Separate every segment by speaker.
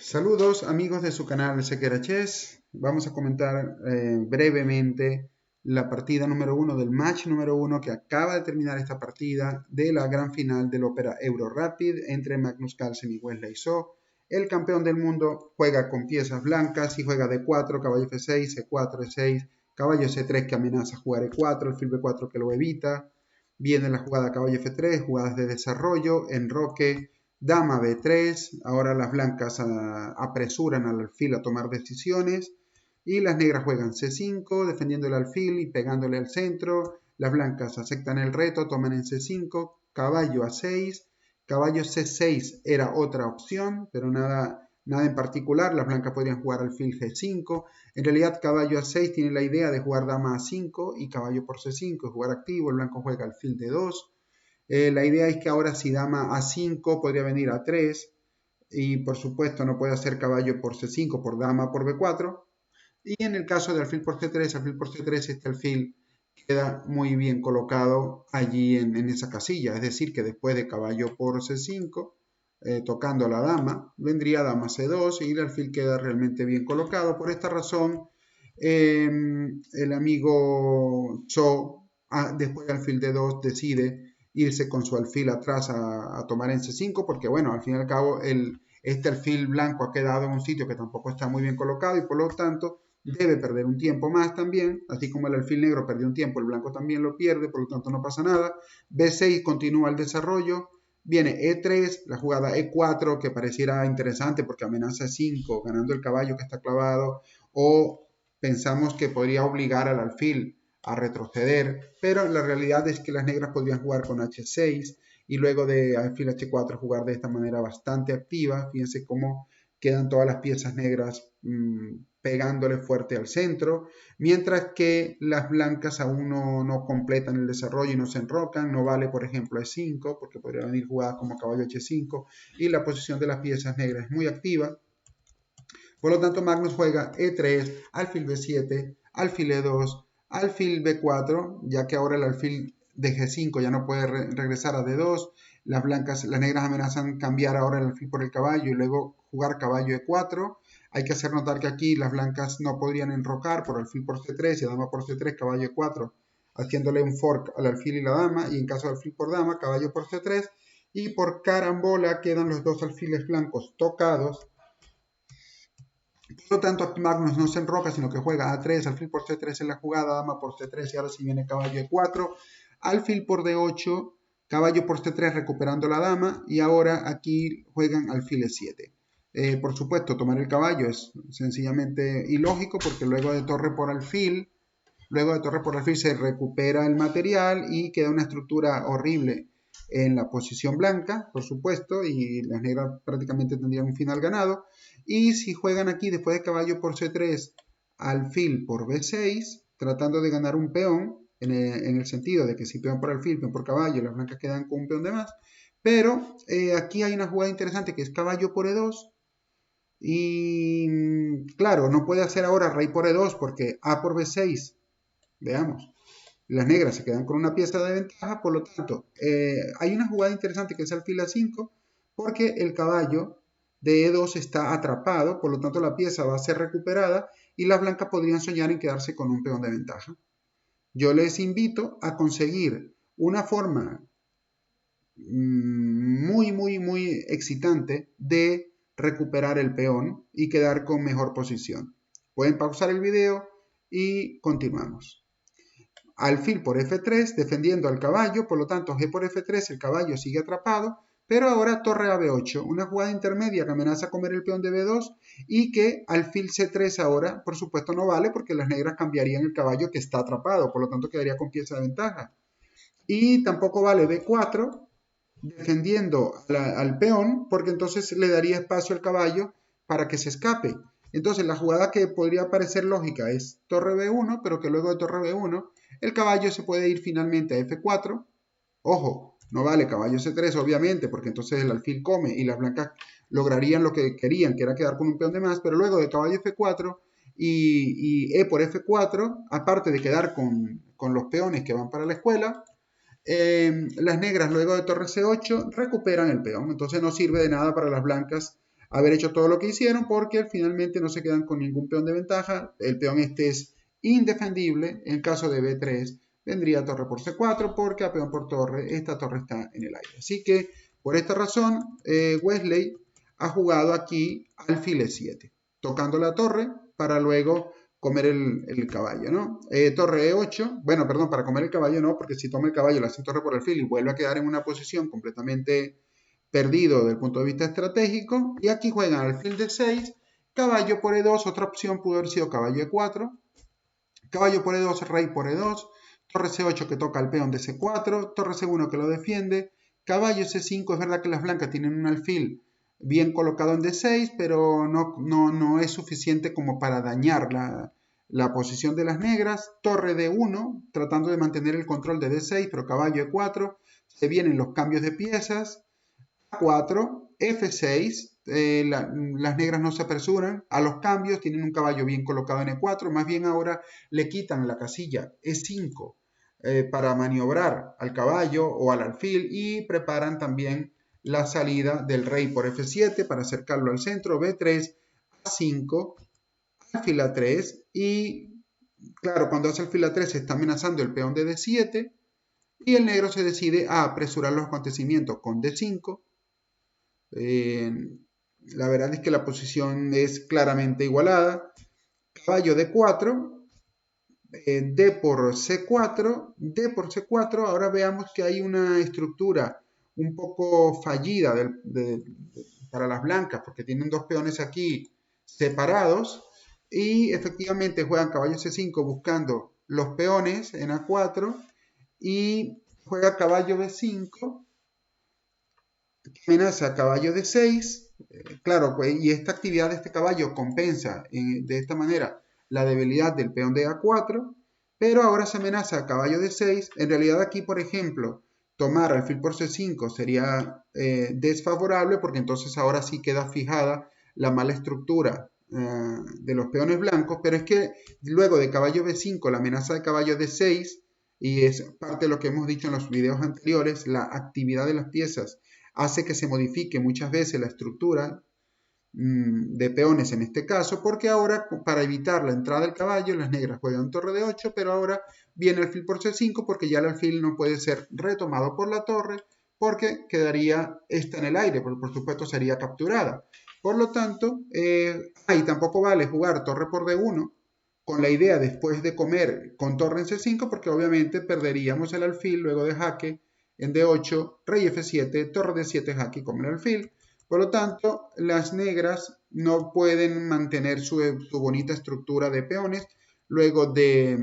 Speaker 1: Saludos amigos de su canal Sequera Chess. Vamos a comentar brevemente la partida número 1 del match número 1 que acaba de terminar esta partida de la gran final del Opera Euro Rapid entre Magnus Carlsen y Wesley So. El campeón del mundo juega con piezas blancas y juega D4, caballo F6, C4, E6, caballo C3 que amenaza jugar E4, alfil B4 que lo evita. Viene la jugada caballo F3, jugadas de desarrollo, enroque, dama B3, ahora las blancas apresuran al alfil a tomar decisiones y las negras juegan C5, defendiendo el alfil y pegándole al centro. Las blancas aceptan el reto, toman en C5, caballo A6, caballo C6 era otra opción, pero nada en particular. Las blancas podrían jugar alfil G5. En realidad caballo A6 tiene la idea de jugar dama A5 y caballo por C5, jugar activo. El blanco juega alfil D2. La idea es que ahora si dama A5 podría venir A3 y por supuesto no puede hacer caballo por C5 por dama por B4. Y en el caso de alfil por C3, este alfil queda muy bien colocado allí en esa casilla. Es decir, que después de caballo por C5, tocando la dama, vendría dama C2 y el alfil queda realmente bien colocado. Por esta razón, el amigo Cho, después de alfil D2, decide irse con su alfil atrás a tomar en C5, porque bueno, al fin y al cabo este alfil blanco ha quedado en un sitio que tampoco está muy bien colocado y por lo tanto debe perder un tiempo más también, así como el alfil negro perdió un tiempo, el blanco también lo pierde, por lo tanto no pasa nada. B6 continúa el desarrollo, viene E3, la jugada E4 que pareciera interesante porque amenaza E5, ganando el caballo que está clavado, o pensamos que podría obligar al alfil a retroceder, pero la realidad es que las negras podrían jugar con H6 y luego de alfil H4 jugar de esta manera bastante activa. Fíjense cómo quedan todas las piezas negras pegándole fuerte al centro, mientras que las blancas aún no completan el desarrollo y no se enrocan. No vale, por ejemplo, E5, porque podría venir jugada como caballo H5, y la posición de las piezas negras es muy activa. Por lo tanto, Magnus juega E3, alfil B7, alfil E2, alfil B4, ya que ahora el alfil de G5 ya no puede regresar a D2. Las negras amenazan cambiar ahora el alfil por el caballo y luego jugar caballo E4. Hay que hacer notar que aquí las blancas no podrían enrocar por alfil por C3 y dama por C3, caballo E4, haciéndole un fork al alfil y la dama, y en caso de alfil por dama, caballo por C3, y por carambola quedan los dos alfiles blancos tocados. Por lo tanto, Magnus no se enroca, sino que juega A3, alfil por C3 en la jugada, dama por C3 y ahora sí viene caballo E4, alfil por D8, caballo por C3 recuperando la dama y ahora aquí juegan alfil E7. Por supuesto, tomar el caballo es sencillamente ilógico porque luego de torre por alfil se recupera el material y queda una estructura horrible en la posición blanca, por supuesto, y las negras prácticamente tendrían un final ganado. Y si juegan aquí después de caballo por C3, alfil por B6, tratando de ganar un peón, en el sentido de que si peón por alfil, peón por caballo, las blancas quedan con un peón de más. Pero aquí hay una jugada interesante que es caballo por E2. Y claro, no puede hacer ahora rey por E2 porque A por B6. Veamos. Las negras se quedan con una pieza de ventaja, por lo tanto, hay una jugada interesante que es alfil A5, porque el caballo de E2 está atrapado, por lo tanto la pieza va a ser recuperada y las blancas podrían soñar en quedarse con un peón de ventaja. Yo les invito a conseguir una forma muy excitante de recuperar el peón y quedar con mejor posición. Pueden pausar el video y continuamos. Alfil por F3, defendiendo al caballo, por lo tanto G por F3, el caballo sigue atrapado, pero ahora torre a B8, una jugada intermedia que amenaza comer el peón de B2 y que alfil C3 ahora, por supuesto, no vale porque las negras cambiarían el caballo que está atrapado, por lo tanto quedaría con pieza de ventaja. Y tampoco vale B4, defendiendo al peón, porque entonces le daría espacio al caballo para que se escape. Entonces la jugada que podría parecer lógica es torre B1, pero que luego de torre B1 el caballo se puede ir finalmente a F4. Ojo, no vale caballo C3 obviamente, porque entonces el alfil come y las blancas lograrían lo que querían, que era quedar con un peón de más, pero luego de caballo F4 y E por F4, aparte de quedar con los peones que van para la escuela, las negras luego de torre C8 recuperan el peón, entonces no sirve de nada para las blancas haber hecho todo lo que hicieron porque finalmente no se quedan con ningún peón de ventaja. El peón este es indefendible. En caso de B3 vendría torre por C4 porque a peón por torre esta torre está en el aire. Así que por esta razón Wesley ha jugado aquí alfil E7, tocando la torre para luego comer el caballo, ¿no? Torre E8, bueno, perdón, para comer el caballo no, porque si toma el caballo, le hace torre por alfil y vuelve a quedar en una posición completamente perdido desde el punto de vista estratégico. Y aquí juegan alfil D6, caballo por E2, otra opción pudo haber sido caballo E4, caballo por E2, rey por E2, torre C8 que toca al peón de C4, torre C1 que lo defiende, caballo C5, es verdad que las blancas tienen un alfil bien colocado en D6, pero no es suficiente como para dañar la posición de las negras. Torre D1, tratando de mantener el control de D6, pero caballo E4, se vienen los cambios de piezas, A4, F6, las negras no se apresuran a los cambios, tienen un caballo bien colocado en E4, más bien ahora le quitan la casilla E5 para maniobrar al caballo o al alfil y preparan también la salida del rey por F7 para acercarlo al centro, B3, A5, alfil A3 y claro, cuando hace alfil A3 se está amenazando el peón de D7 y el negro se decide a apresurar los acontecimientos con D5. La verdad es que la posición es claramente igualada. Caballo D4, D por C4, D por C4. Ahora veamos que hay una estructura un poco fallida para las blancas, porque tienen dos peones aquí separados. Y efectivamente juegan caballo C5 buscando los peones en A4 y juega caballo B5, amenaza caballo D6, claro, pues, y esta actividad de este caballo compensa de esta manera la debilidad del peón de A4, pero ahora se amenaza caballo D6. En realidad aquí, por ejemplo, tomar alfil por C5 sería desfavorable porque entonces ahora sí queda fijada la mala estructura de los peones blancos, pero es que luego de caballo B5 la amenaza de caballo D6, y es parte de lo que hemos dicho en los videos anteriores, la actividad de las piezas hace que se modifique muchas veces la estructura de peones en este caso, porque ahora para evitar la entrada del caballo las negras juegan torre de 8, pero ahora viene alfil por C5 porque ya el alfil no puede ser retomado por la torre porque quedaría esta en el aire, porque por supuesto sería capturada. Por lo tanto, ahí tampoco vale jugar torre por D1 con la idea después de comer con torre en C5 porque obviamente perderíamos el alfil luego de jaque en D8, rey F7, torre D7, jaque y come el alfil. Por lo tanto, las negras no pueden mantener su bonita estructura de peones. Luego de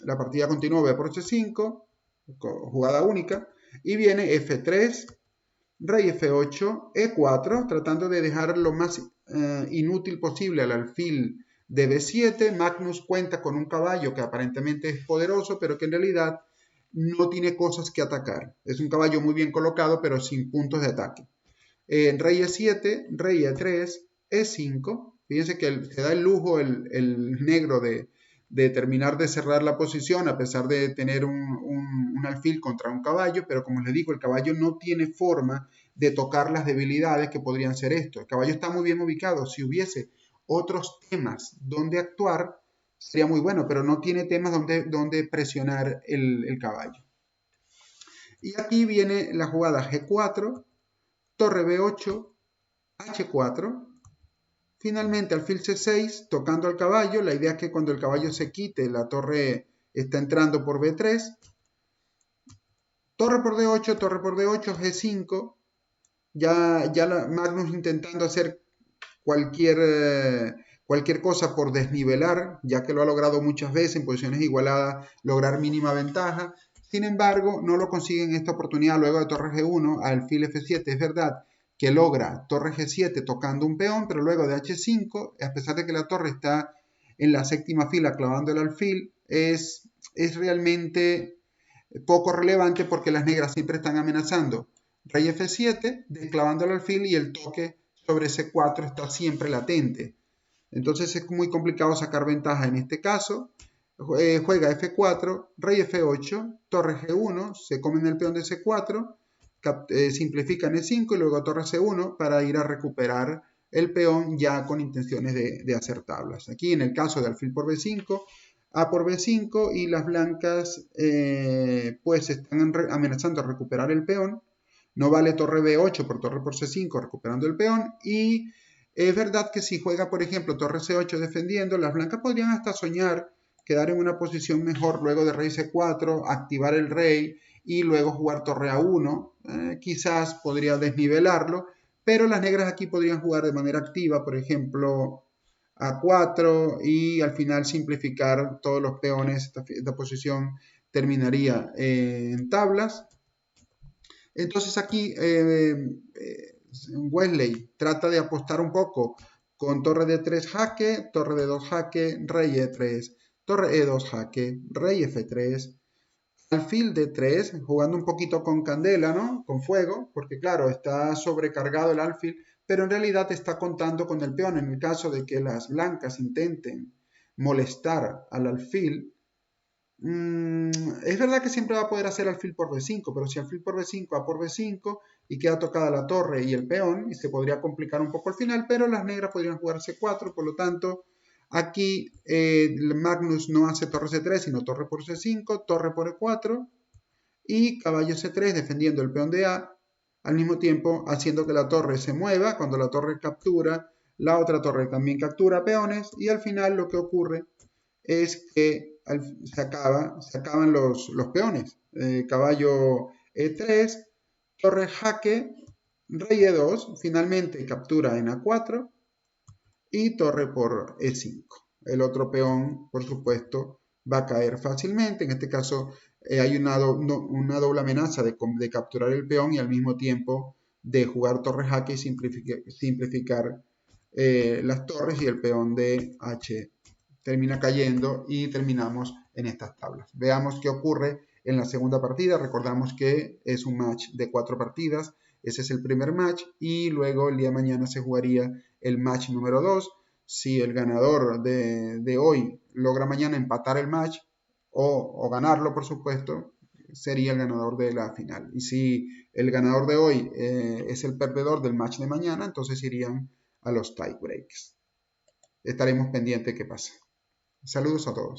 Speaker 1: la partida continúa B por C5, jugada única, y viene F3, rey F8, E4, tratando de dejar lo más inútil posible al alfil de B7. Magnus cuenta con un caballo que aparentemente es poderoso, pero que en realidad no tiene cosas que atacar. Es un caballo muy bien colocado, pero sin puntos de ataque. Rey E7, rey E3, E5. Fíjense que se da el lujo el negro de terminar de cerrar la posición a pesar de tener un alfil contra un caballo, pero como les digo, el caballo no tiene forma de tocar las debilidades que podrían ser esto. El caballo está muy bien ubicado. Si hubiese otros temas donde actuar, sería muy bueno, pero no tiene temas donde presionar el caballo. Y aquí viene la jugada G4, torre B8, H4, finalmente alfil C6, tocando al caballo. La idea es que cuando el caballo se quite, la torre está entrando por B3, torre por D8, torre por D8, G5, ya Magnus intentando hacer cualquier cosa por desnivelar, ya que lo ha logrado muchas veces en posiciones igualadas, lograr mínima ventaja. Sin embargo, no lo consigue en esta oportunidad luego de torre G1, alfil F7. Es verdad que logra torre G7 tocando un peón, pero luego de H5, a pesar de que la torre está en la séptima fila clavando el alfil, es realmente poco relevante porque las negras siempre están amenazando rey F7, desclavando el alfil y el toque sobre C4 está siempre latente. Entonces es muy complicado sacar ventaja en este caso. Juega F4, rey F8, torre G1, se comen el peón de C4, simplifican E5 y luego torre C1 para ir a recuperar el peón ya con intenciones de hacer tablas. Aquí en el caso de alfil por b5, a por b5 y las blancas pues están amenazando a recuperar el peón. No vale torre b8 por torre por c5 recuperando el peón, y es verdad que si juega por ejemplo torre c8 defendiendo, las blancas podrían hasta soñar quedar en una posición mejor luego de rey c4, activar el rey y luego jugar torre a1, quizás podría desnivelarlo, pero las negras aquí podrían jugar de manera activa, por ejemplo a4, y al final simplificar todos los peones. Esta posición terminaría en tablas. Entonces aquí Wesley trata de apostar un poco con torre de 3 jaque, torre de 2 jaque, rey e3, torre e2 jaque, rey f3, alfil d3, jugando un poquito con candela, ¿no? Con fuego, porque claro, está sobrecargado el alfil, pero en realidad está contando con el peón. En el caso de que las blancas intenten molestar al alfil, es verdad que siempre va a poder hacer alfil por b5, pero si alfil por b5 a por b5 y queda tocada la torre y el peón, y se podría complicar un poco al final, pero las negras podrían jugar c4, por lo tanto, aquí Magnus no hace torre c3, sino torre por c5, torre por e4 y caballo c3 defendiendo el peón de A, al mismo tiempo haciendo que la torre se mueva. Cuando la torre captura, la otra torre también captura peones, y al final lo que ocurre es que se acaban los peones. Caballo e3, torre jaque, rey e2, finalmente captura en a4 y torre por e5. El otro peón, por supuesto, va a caer fácilmente. En este caso hay una doble amenaza de capturar el peón y al mismo tiempo de jugar torre jaque y simplificar las torres, y el peón de h termina cayendo y terminamos en estas tablas. Veamos qué ocurre en la segunda partida. Recordamos que es un match de 4 partidas. Ese es el primer match y luego el día de mañana se jugaría el match número 2. Si el ganador de hoy logra mañana empatar el match o ganarlo, por supuesto, sería el ganador de la final. Y si el ganador de hoy es el perdedor del match de mañana, entonces irían a los tie breaks. Estaremos pendientes de qué pasa. Saludos a todos.